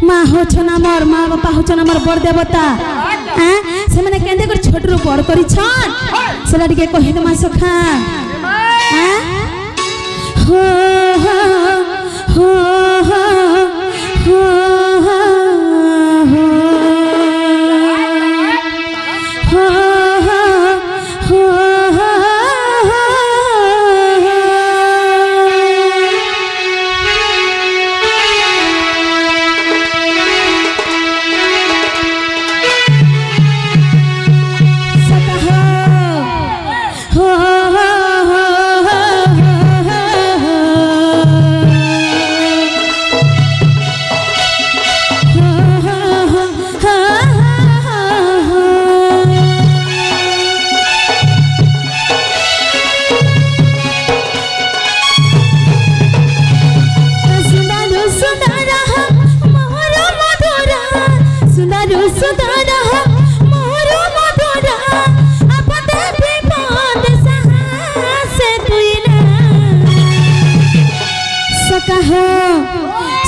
माँ होछन हमर माँ बापा होछन हमर बड़ देवता हैं से माने केंदे कर छोट रो बड़ करी छन सेला टिके कहि दे मा सखा हैं हो हो हो हो हो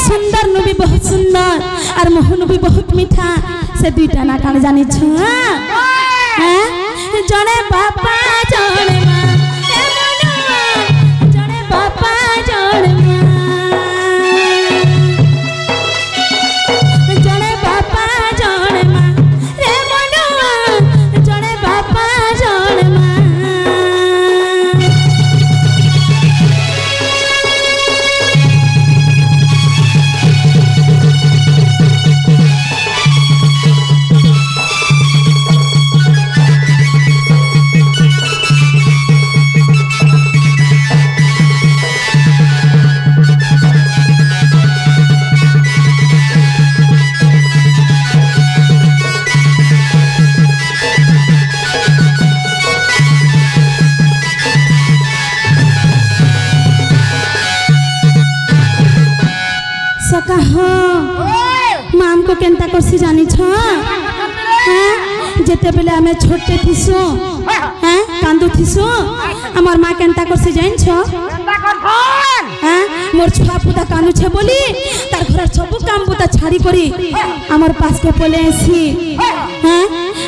सुंदर नु भी बहुत सुंदर और मोहन भी बहुत मीठा से दुईटा ना कान जानी छ हैं जने बापा जने मां ए मनुआ जने बापा जने मां जने बापा जने मां रे मनुआ जने बापा जने मां माम को केंता करसी जानी छ हैं जेते बेले हमें छोटे थिसु हैं कांदू थिसु हमर मां केंता करसी जाइन छ केंता करथन हैं मोर छुआ पुता कांदू छे बोली तार घर सब काम पुता छाड़ी करी हमर पास के पले आसी हैं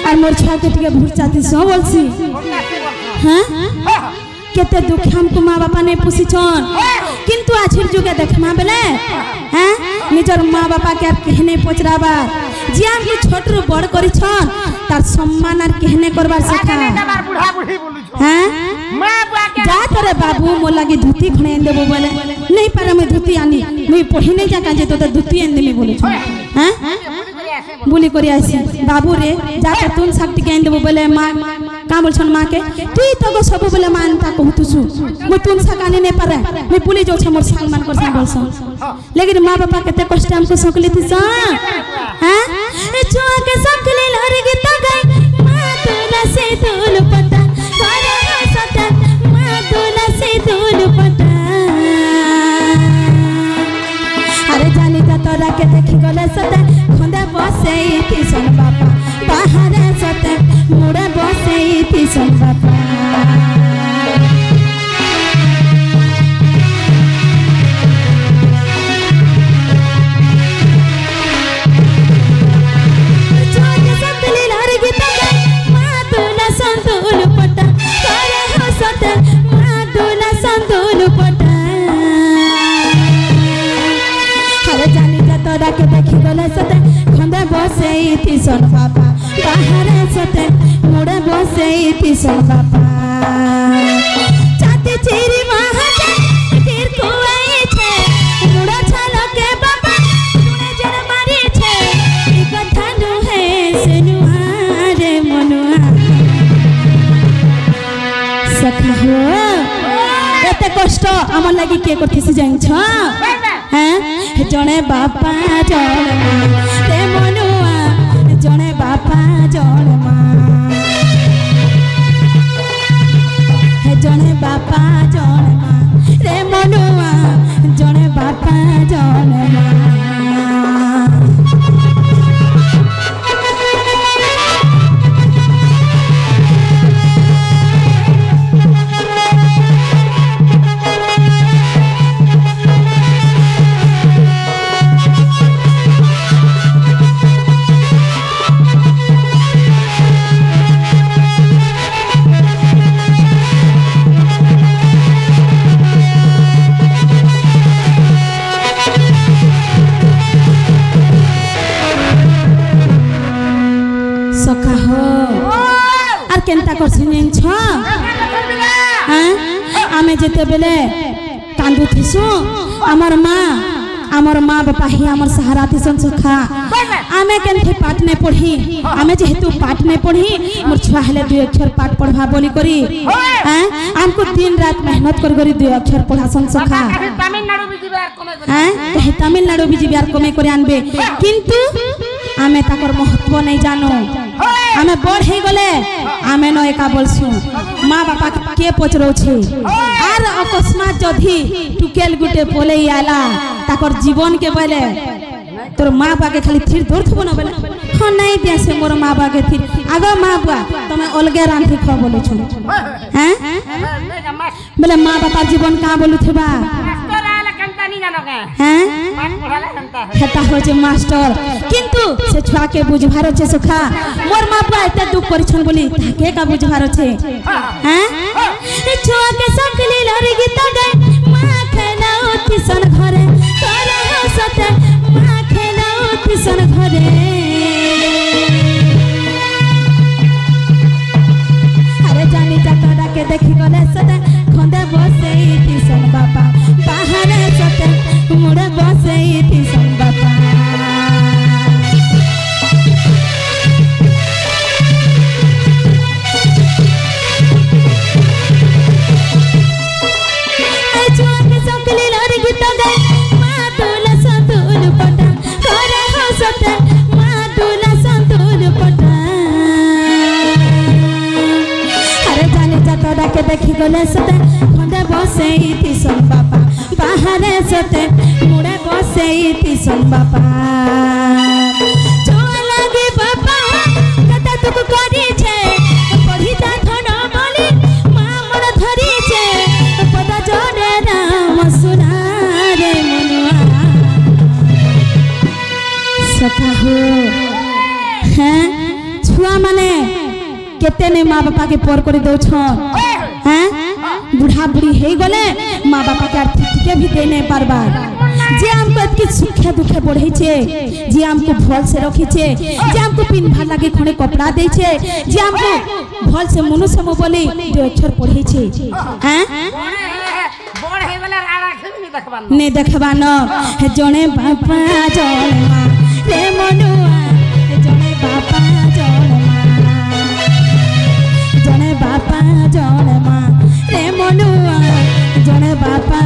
और मोर छुआ के टिके भुरचाती सो बोलसी हैं केते दुख हमको माँ बापा ने पुसी छन किंतु आछिर जुगे देखमा बेले हैं निजर माँ बापा के कहने पचराबा जिया के छोट रो बड़ करी छन तार सम्मान आर कहने करबार सखा हैं जा तोरे बाबू मो लागी धुती खणे देबो बोले नहीं पारे मैं धुती आनी मैं पहिने जाका जे तो धुती एन देमी बोले छ हैं बोली करी आसी बाबू रे जाके तुन शक्ति के देबो बोले मां का बोल छन मां के तुई तो गो सब बोले मानता कहतुसु मैं तुन सकाने नहीं पारे मैं पुली जो छ मोर सम्मान कर सा बोलस लेकिन मां बापा केते कष्ट हमको सकली थी सा हैं जो के सकली लहर गीत गई मां तुला से धूल पता करे सता मां तुला से धूल पता अरे जानी ता तोरा के देखि गले सता खंदा बसे थी सन बापा बाहर सता मुड़ा बसे थी सन बापा के देखि गले सते खंदे बसे थी सन बापा बाहर सते मुड़े बसे थी सन बापा चाते चेरी महाजा तीर को आई छे मुड़ा छालो के बापा तूने जन मारी छे ई कथा नु है से नुआ रे मनुआ सखा हो एते कष्ट हमर लागि के करथिस जाइन छ हैं जने बापा जने मां ते मनुआ जने बापा जने मां हे जने बापा जने मां रे मनुआ जने बापा जने मां केनता करसी जानिछ हाँ आमे जेते बेले कांदू थिसु आमर माँ बापा ही आमर सहारा थिसन सखा आमे केनथे पाठ नहीं पढ़ी आमे जेहेतु पाठ नहीं पढ़ी मोर छुआ हेले 2 अक्षर पाठ पढ़वा बोली करी हैं हमको दिन रात मेहनत कर करी 2 अक्षर पढ़ासन सखा हैं कहे तमिलनाडु भी जीबियार कमे करे आनबे किंतु आमे ताकर महत्व नहीं जानो आमे बड़ हे गले आमे न एका बोलसु माँ बापा के पचरो छे आर अकस्मात जधी टुकेल गुटे पोले आला ताकर जीवन के बोले तोर माँ बाप के खाली थिर धोर थबो न बोले हां नहीं दिया से मोर माँ बाप के थिर आगो माँ बुआ तमे अलगे रांधी ख बोले छु हैं बोले माँ बापा जीवन का बोलु थबा हैं हेता हो जे मास्टर किंतु से छुआ के बुझभार छे सखा मोर माँ बुआ एते दुख परिछन बोली ताके का बुझभार छे हैं ए छुआ के सकली लरी गीत गए माँ खेलाओ तिसन घरे तोरा हसते माँ खेलाओ तिसन घरे अरे जानी जातरा के देखि गले सते खंदे बसे तिसन बापा बाहर सते मुड़े बसे तिसन बापा के देखि गले सते खंडे बसे तिसन बापा बाहर सते मुड़े बसे तिसन बापा छोआ लागे बापा कता तुक करी छे पढ़ी जा थन बोली मां मन धरी छे पदा जोरे नाम सुना रे मनुआ सखा हो हैं छुआ माने केते ने माँ बापा के पर कर दो हैं बुढ़ा बुढ़ी हे गले माँ बापा के आर्थिक के भी दे नहीं पारबा जे हमको इतके सुखे दुखे बढ़े छे जे हमको भल से रखी छे जे हमको पिन्हवा लागे खणे कपड़ा दे छे जे हमको भल से मनुष्य मो बोली 2 अक्षर पढ़े छे हैं बड़ हे वाला राड़ा नहीं देखबा न जने बापा जने माँ रे मनुआ जने बापा जने बापा जने माँ रे मनुआ जने बापा